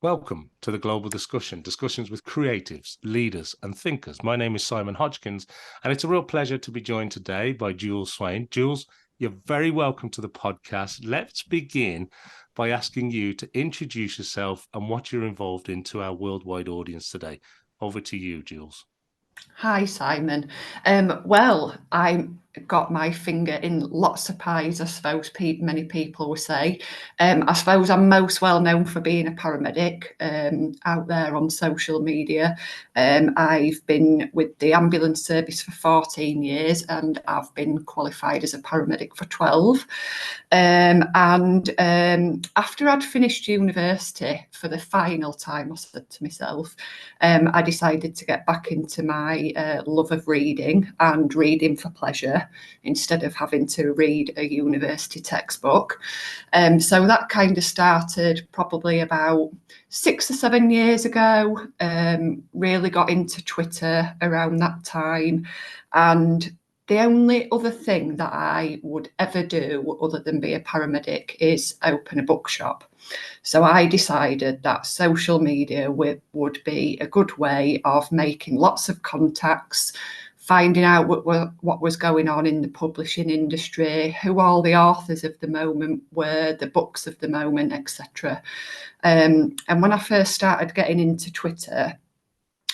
Welcome to the Global Discussion, discussions with creatives, leaders and thinkers. My name is Simon Hodgkins, and it's a real pleasure to be joined today by Jules Swain. Jules, you're very welcome to the podcast. Let's begin by asking you to introduce yourself and what you're involved in to our worldwide audience today. Over to you, Jules. Hi, Simon. Well, I got my finger in lots of pies, I suppose many people will say. I suppose I'm most well known for being a paramedic out there on social media. I've been with the ambulance service for 14 years and I've been qualified as a paramedic for 12. After I'd finished university for the final time, I said to myself, I decided to get back into my love of reading and reading for pleasure instead of having to read a university textbook. So that kind of started probably about 6 or 7 years ago. Really got into Twitter around that time, and the only other thing that I would ever do other than be a paramedic is open a bookshop. So I decided that social media would be a good way of making lots of contacts, finding out what was going on in the publishing industry, who all the authors of the moment were, the books of the moment, etc. And when I first started getting into Twitter,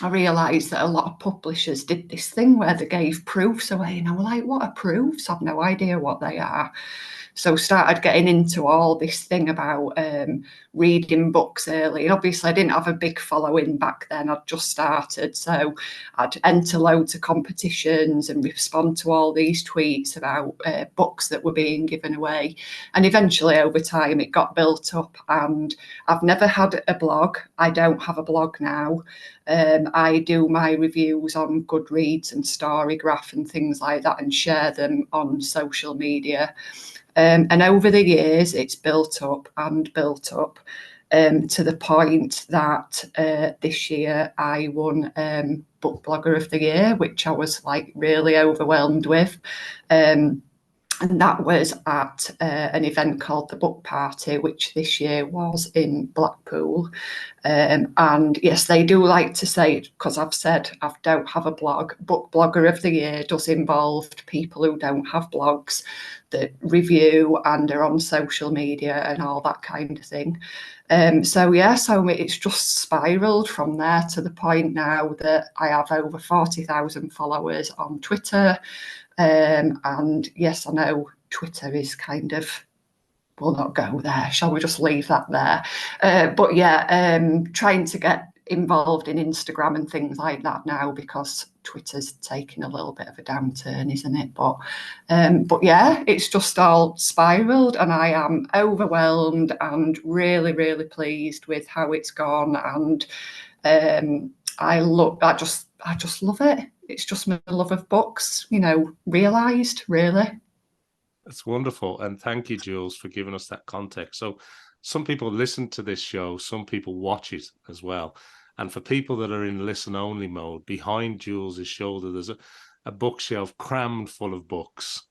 I realised that a lot of publishers did this thing where they gave proofs away, and I was like, what are proofs? I've no idea what they are. So started getting into all this thing about reading books early. And obviously I didn't have a big following back then. I'd just started. So I'd enter loads of competitions and respond to all these tweets about books that were being given away. And eventually over time it got built up, and I've never had a blog. I don't have a blog now. I do my reviews on Goodreads and Storygraph and things like that and share them on social media. And over the years, it's built up and built up to the point that this year I won Book Blogger of the Year, which I was like really overwhelmed with. And that was at an event called the Book Party, which this year was in Blackpool. And yes, they do like to say, because I've said I don't have a blog, Book Blogger of the Year does involve people who don't have blogs that review and are on social media and all that kind of thing. So it's just spiraled from there to the point now that I have over 40,000 followers on Twitter. And yes, I know Twitter is kind of, we'll not go there. Shall we just leave that there? But yeah, trying to get involved in Instagram and things like that now because Twitter's taking a little bit of a downturn, isn't it? But yeah, it's just all spiraled, and I am overwhelmed and really, really pleased with how it's gone. And I just love it. It's just my love of books, realised, really. That's wonderful. And thank you, Jules, for giving us that context. So some people listen to this show, some people watch it as well. And for people that are in listen only mode, behind Jules's shoulder, there's a bookshelf crammed full of books.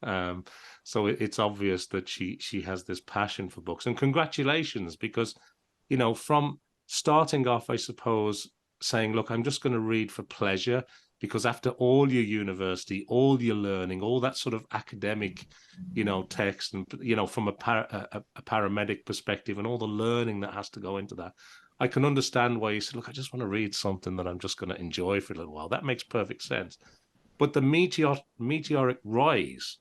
So it's obvious that she has this passion for books. And congratulations, because, from starting off, I suppose, saying, look, I'm just going to read for pleasure, because after all your university, all your learning, all that sort of academic, text, and, from a paramedic perspective and all the learning that has to go into that, I can understand why you said, look, I just want to read something that I'm just going to enjoy for a little while. That makes perfect sense. But the meteoric rise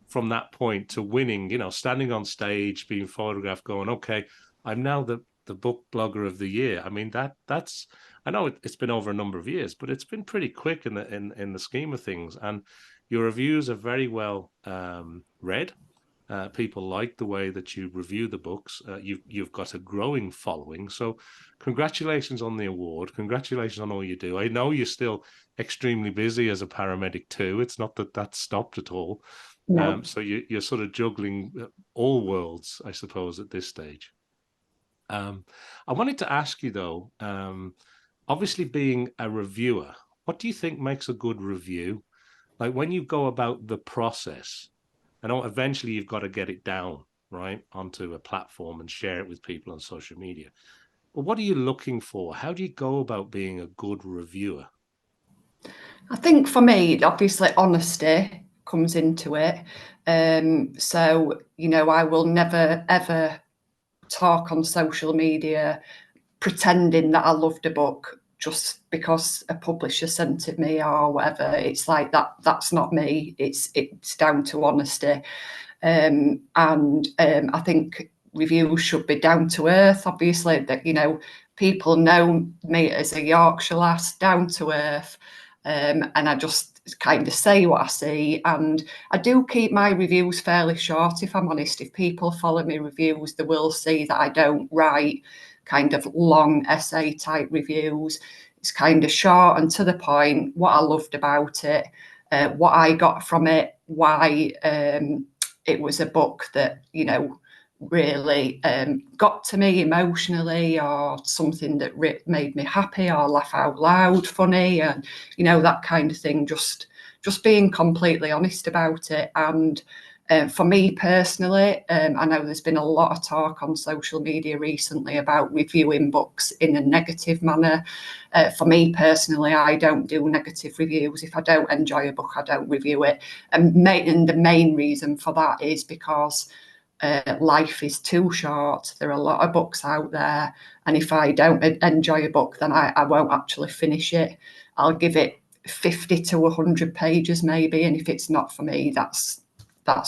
from that point to winning, standing on stage, being photographed, going, okay, I'm now the book blogger of the year. I mean, that's I know it's been over a number of years, but it's been pretty quick in the scheme of things. And your reviews are very well read. People like the way that you review the books. You've got a growing following. So congratulations on the award. Congratulations on all you do. I know you're still extremely busy as a paramedic too. It's not that that's stopped at all. No. So you're sort of juggling all worlds, I suppose, at this stage. I wanted to ask you though, obviously being a reviewer, what do you think makes a good review? Like when you go about the process, I know eventually you've got to get it down, right, onto a platform and share it with people on social media. what are you looking for? How do you go about being a good reviewer? I think for me, obviously, honesty comes into it. So, you know, I will never, ever talk on social media pretending that I loved a book just because a publisher sent it me or whatever. It's like that's not me. It's down to honesty. And I think reviews should be down to earth. Obviously, that, you know, people know me as a Yorkshire lass, down to earth, and I just kind of say what I see. And I do keep my reviews fairly short, if I'm honest. If people follow me reviews, they will see that I don't write kind of long essay type reviews. It's kind of short and to the point, what I loved about it, what I got from it, why it was a book that, you know, really got to me emotionally, or something that made me happy or laugh out loud, funny, and, you know, that kind of thing. Just being completely honest about it. And for me personally, I know there's been a lot of talk on social media recently about reviewing books in a negative manner. For me personally, I don't do negative reviews. If I don't enjoy a book, I don't review it. And the main reason for that is because life is too short. There are a lot of books out there, and if I don't enjoy a book, then I won't actually finish it. I'll give it 50 to 100 pages maybe, and if it's not for me, that's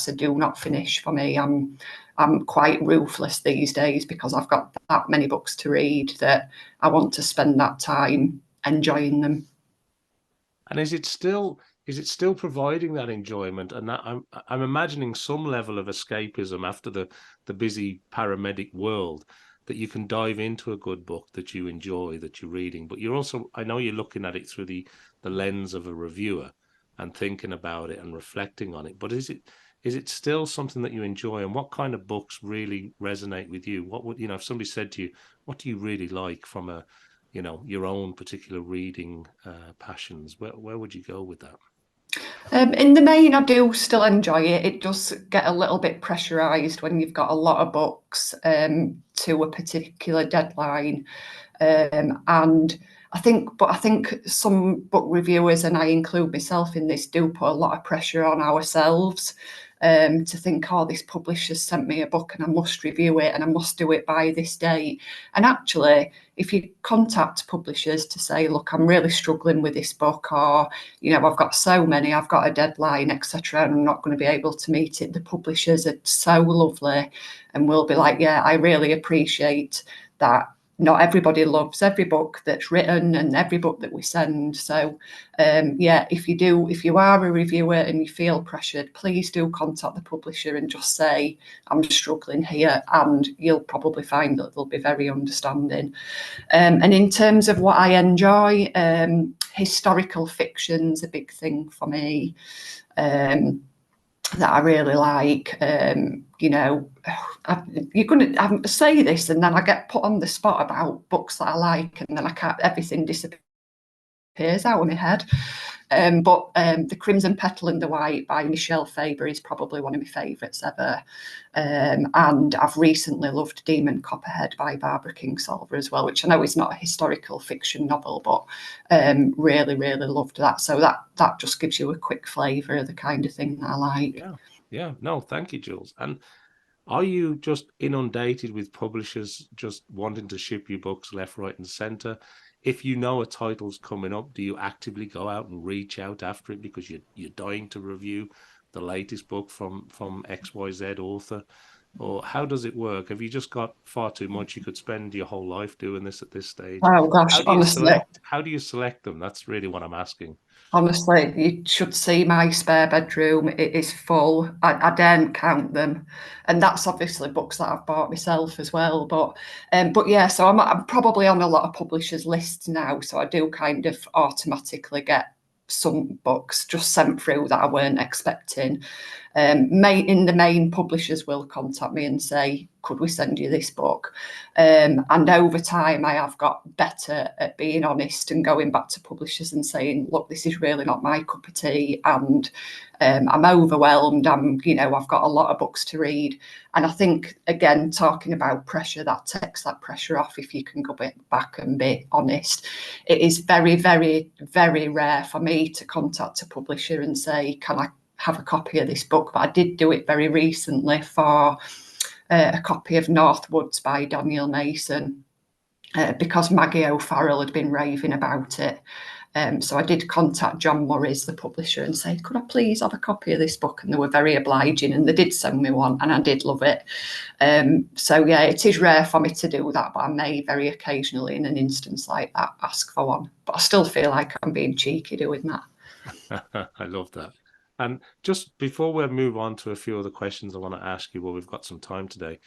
a do not finish for me. I'm quite ruthless these days because I've got that many books to read that I want to spend that time enjoying them. And is it still providing that enjoyment? And that I'm imagining some level of escapism after the busy paramedic world, that you can dive into a good book that you enjoy, that you're reading. But you're also, I know you're looking at it through the lens of a reviewer and thinking about it and reflecting on it. But is it still something that you enjoy? And what kind of books really resonate with you? What would, you know, if somebody said to you, what do you really like from a, you know, your own particular reading passions, where would you go with that? In the main, I do still enjoy it. It does get a little bit pressurised when you've got a lot of books to a particular deadline. And I think some book reviewers, and I include myself in this, do put a lot of pressure on ourselves to think, oh, this publisher's sent me a book and I must review it and I must do it by this date. And actually, if you contact publishers to say, look, I'm really struggling with this book, or, you know, I've got so many, I've got a deadline, etc., and I'm not going to be able to meet it, the publishers are so lovely and will be like, yeah, I really appreciate that. Not everybody loves every book that's written and every book that we send. So yeah, if you are a reviewer and you feel pressured, please do contact the publisher and just say, I'm struggling here, and you'll probably find that they'll be very understanding. And in terms of what I enjoy, historical fiction's a big thing for me. That I really like. You know, you're going to say this and then I get put on the spot about books that I like, and then I can't, everything disappears out of my head. But The Crimson Petal and the White by Michelle Faber is probably one of my favourites ever. And I've recently loved Demon Copperhead by Barbara Kingsolver as well, which I know is not a historical fiction novel, but really, really loved that. So that just gives you a quick flavour of the kind of thing that I like. Yeah, no, thank you, Jules. And are you just inundated with publishers just wanting to ship you books left, right, and center? If you know a title's coming up, do you actively go out and reach out after it because you're dying to review the latest book from XYZ author? Or how does it work? Have you just got far too much? You could spend your whole life doing this at this stage. Oh gosh, honestly. How do you select them? That's really what I'm asking. Honestly, you should see my spare bedroom. It is full. I daren't count them, and that's obviously books that I've bought myself as well. But yeah, so I'm probably on a lot of publishers' lists now, so I do kind of automatically get some books just sent through that I weren't expecting. In the main, publishers will contact me and say, could we send you this book? And over time, I have got better at being honest and going back to publishers and saying, look, this is really not my cup of tea, and I'm overwhelmed. I've got a lot of books to read. And I think, again, talking about pressure, that takes that pressure off if you can go back and be honest. It is very, very, very rare for me to contact a publisher and say, can I have a copy of this book? But I did do it very recently for a copy of Northwoods by Daniel Mason, because Maggie O'Farrell had been raving about it. So I did contact John Murray's, the publisher, and say, could I please have a copy of this book? And they were very obliging, and they did send me one, and I did love it. So yeah, it is rare for me to do that, but I may very occasionally, in an instance like that, ask for one. But I still feel like I'm being cheeky doing that. I love that. And just before we move on to a few other questions I want to ask you, well, we've got some time today.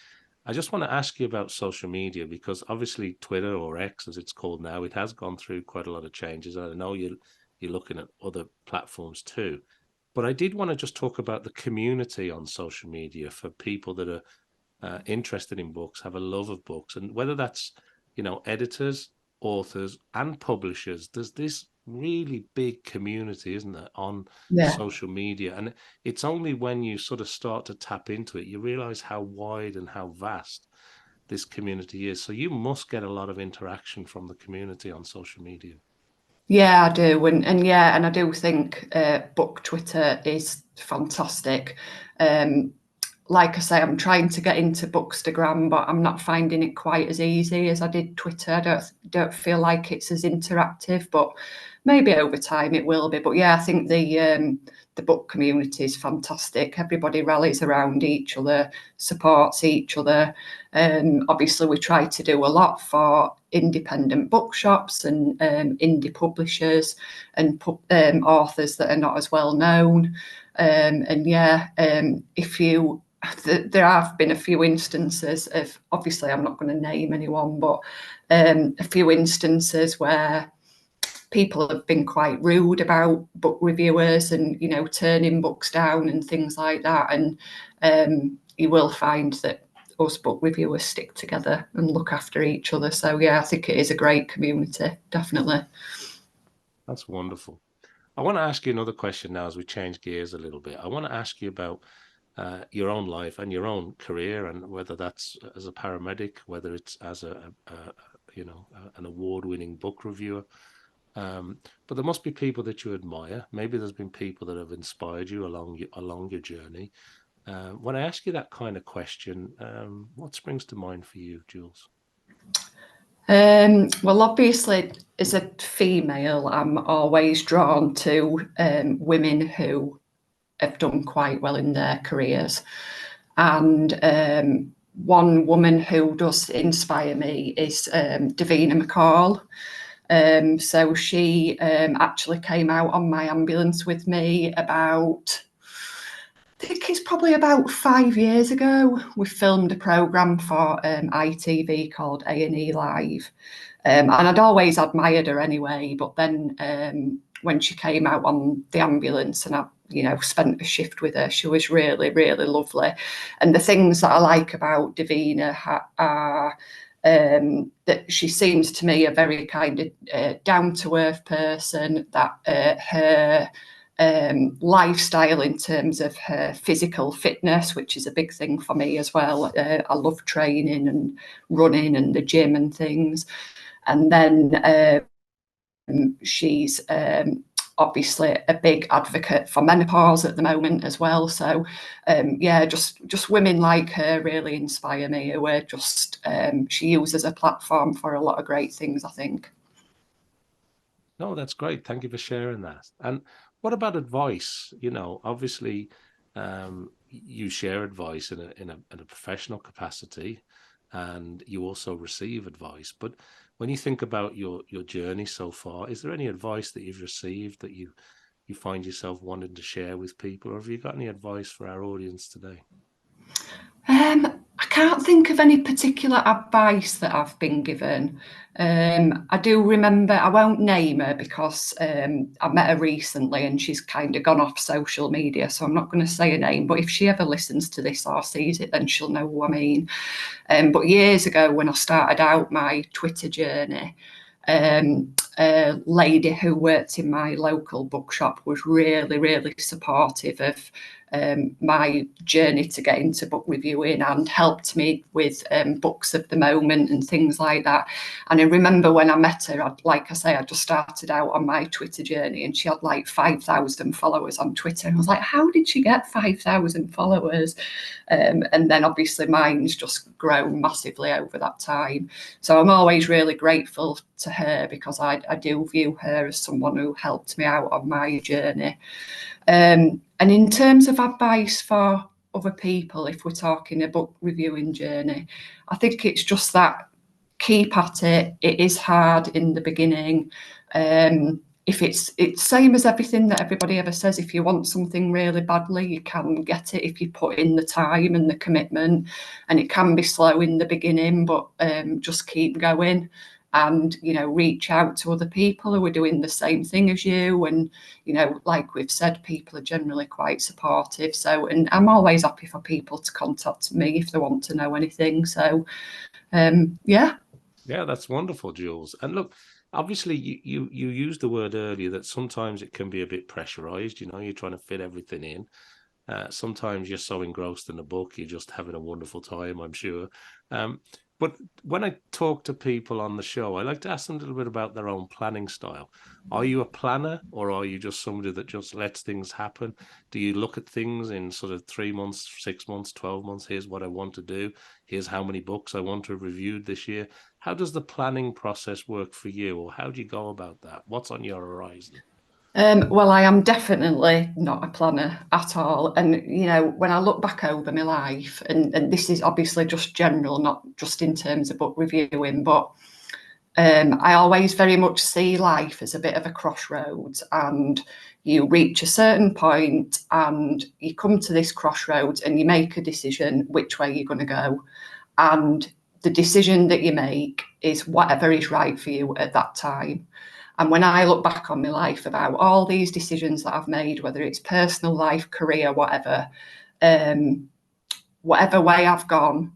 I just want to ask you about social media, because obviously Twitter, or X as it's called now, it has gone through quite a lot of changes. And I know you're looking at other platforms too. But I did want to just talk about the community on social media for people that are interested in books, have a love of books, and whether that's, editors, authors, and publishers. There's this really big community, isn't there, on social media? And it's only when you sort of start to tap into it, you realize how wide and how vast this community is. So you must get a lot of interaction from the community on social media. Yeah, I do. And I do think book Twitter is fantastic. Like I say, I'm trying to get into Bookstagram, but I'm not finding it quite as easy as I did Twitter. I don't feel like it's as interactive, but maybe over time it will be. But yeah, I think the book community is fantastic. Everybody rallies around each other, supports each other. Obviously, we try to do a lot for independent bookshops and indie publishers and authors that are not as well known. There have been a few instances of, obviously I'm not going to name anyone, but a few instances where people have been quite rude about book reviewers and, turning books down and things like that. And you will find that us book reviewers stick together and look after each other. So yeah, I think it is a great community, definitely. That's wonderful. I want to ask you another question now as we change gears a little bit. I want to ask you about your own life and your own career, and whether that's as a paramedic, whether it's as an award-winning book reviewer. But there must be people that you admire. Maybe there's been people that have inspired you along your journey. When I ask you that kind of question, what springs to mind for you, Jules? Well, obviously, as a female, I'm always drawn to women who have done quite well in their careers. And one woman who does inspire me is Davina McCall. So she actually came out on my ambulance with me about, I think it's probably about 5 years ago. We filmed a programme for ITV called A&E Live. And I'd always admired her anyway, but then when she came out on the ambulance and I spent a shift with her, she was really, really lovely. And the things that I like about Davina are that she seems to me a very kind of down-to-earth person, that her lifestyle in terms of her physical fitness, which is a big thing for me as well. I love training and running and the gym and things. And then she's obviously a big advocate for menopause at the moment as well. So just women like her really inspire me, who are just she uses a platform for a lot of great things, I think. No, that's great. Thank you for sharing that. And what about advice? Obviously, you share advice in a professional capacity, and you also receive advice. But when you think about your journey so far, is there any advice that you've received that you find yourself wanting to share with people, or have you got any advice for our audience today? I can't think of any particular advice that I've been given. I do remember, I won't name her because I met her recently and she's kind of gone off social media, so I'm not going to say her name, but if she ever listens to this or sees it, then she'll know who I mean. But years ago, when I started out my Twitter journey, a lady who worked in my local bookshop was really, really supportive of my journey to get into book reviewing and helped me with books of the moment and things like that. And I remember when I met her, like I say, I just started out on my Twitter journey and she had like 5,000 followers on Twitter. And I was like, how did she get 5,000 followers? And then obviously mine's just grown massively over that time. So I'm always really grateful to her because I do view her as someone who helped me out on my journey. And in terms of advice for other people, if we're talking a book reviewing journey, I think it's just that keep at it. It is hard in the beginning. If it's same as everything that everybody ever says, if you want something really badly, you can get it if you put in the time and the commitment, and it can be slow in the beginning, but just keep going. And, you know, reach out to other people who are doing the same thing as you. And, you know, like we've said, people are generally quite supportive. So, and I'm always happy for people to contact me if they want to know anything. So, yeah. Yeah, that's wonderful, Jules. And look, obviously you used the word earlier that sometimes it can be a bit pressurized. You know, you're trying to fit everything in. Sometimes you're so engrossed in the book, you're just having a wonderful time, I'm sure. But when I talk to people on the show, I like to ask them a little bit about their own planning style. Are you a planner or are you just somebody that just lets things happen? Do you look at things in sort of 3 months, 6 months, 12 months? Here's what I want to do. Here's how many books I want to have reviewed this year. How does the planning process work for you, or how do you go about that? What's on your horizon? Well, I am definitely not a planner at all. And, you know, when I look back over my life, and this is obviously just general, not just in terms of book reviewing, but I always very much see life as a bit of a crossroads, and you reach a certain point and you come to this crossroads and you make a decision which way you're going to go. And the decision that you make is whatever is right for you at that time. And when I look back on my life about all these decisions that I've made, whether it's personal life, career, whatever, whatever way I've gone,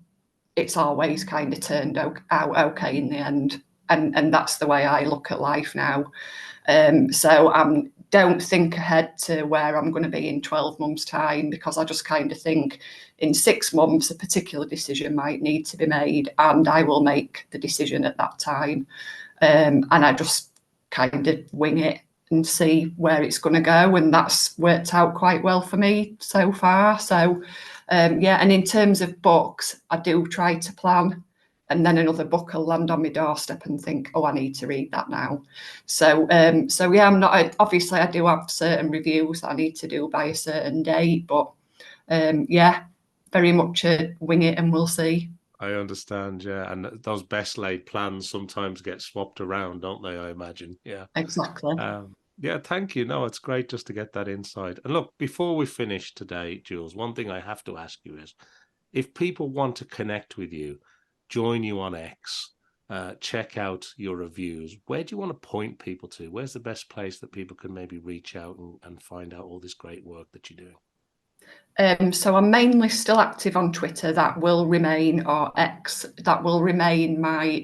it's always kind of turned out okay in the end. And that's the way I look at life now. So I don't think ahead to where I'm going to be in 12 months' time, because I just kind of think in 6 months, a particular decision might need to be made, and I will make the decision at that time. And I just kind of wing it and see where it's going to go. And that's worked out quite well for me so far. So, yeah, and in terms of books, I do try to plan, and then another book will land on my doorstep and think, oh, I need to read that now. So, so yeah, I'm not, obviously I do have certain reviews that I need to do by a certain date, but yeah, very much a wing it and we'll see. I understand, yeah. And those best laid plans sometimes get swapped around, don't they? I imagine. Yeah. Exactly. Yeah, thank you. No, it's great just to get that insight. And look, before we finish today, Jules, one thing I have to ask you is if people want to connect with you, join you on X, check out your reviews, where do you want to point people to? Where's the best place that people can maybe reach out and find out all this great work that you're doing? So I'm mainly still active on Twitter. That will remain, or X, that will remain my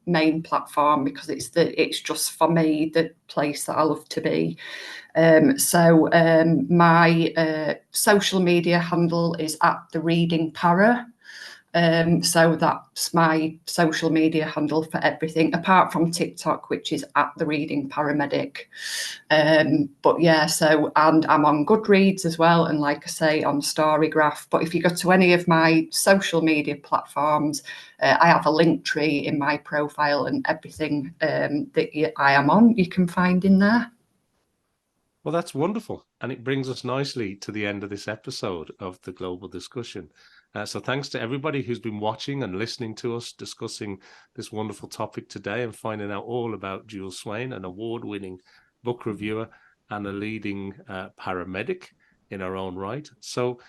main platform, because it's just for me the place that I love to be. So my social media handle is at TheReadingPara. So that's my social media handle for everything, apart from TikTok, which is at TheReadingParamedic. But yeah, so, and I'm on Goodreads as well, and like I say, on Storygraph. But if you go to any of my social media platforms, I have a link tree in my profile, and everything that I am on, you can find in there. Well, that's wonderful. And it brings us nicely to the end of this episode of the Global Discussion. So thanks to everybody who's been watching and listening to us discussing this wonderful topic today and finding out all about Jules Swain, an award-winning book reviewer and a leading paramedic in her own right. So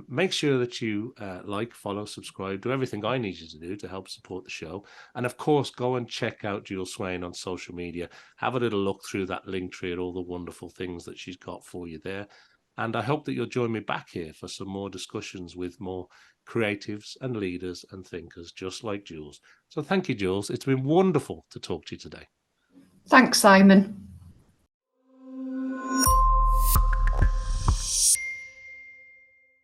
Make sure that you like, follow, subscribe, do everything I need you to do to help support the show. And of course, go and check out Jules Swain on social media. Have a little look through that link tree at all the wonderful things that she's got for you there. And I hope that you'll join me back here for some more discussions with more creatives and leaders and thinkers just like Jules. So thank you, Jules. It's been wonderful to talk to you today. Thanks, Simon.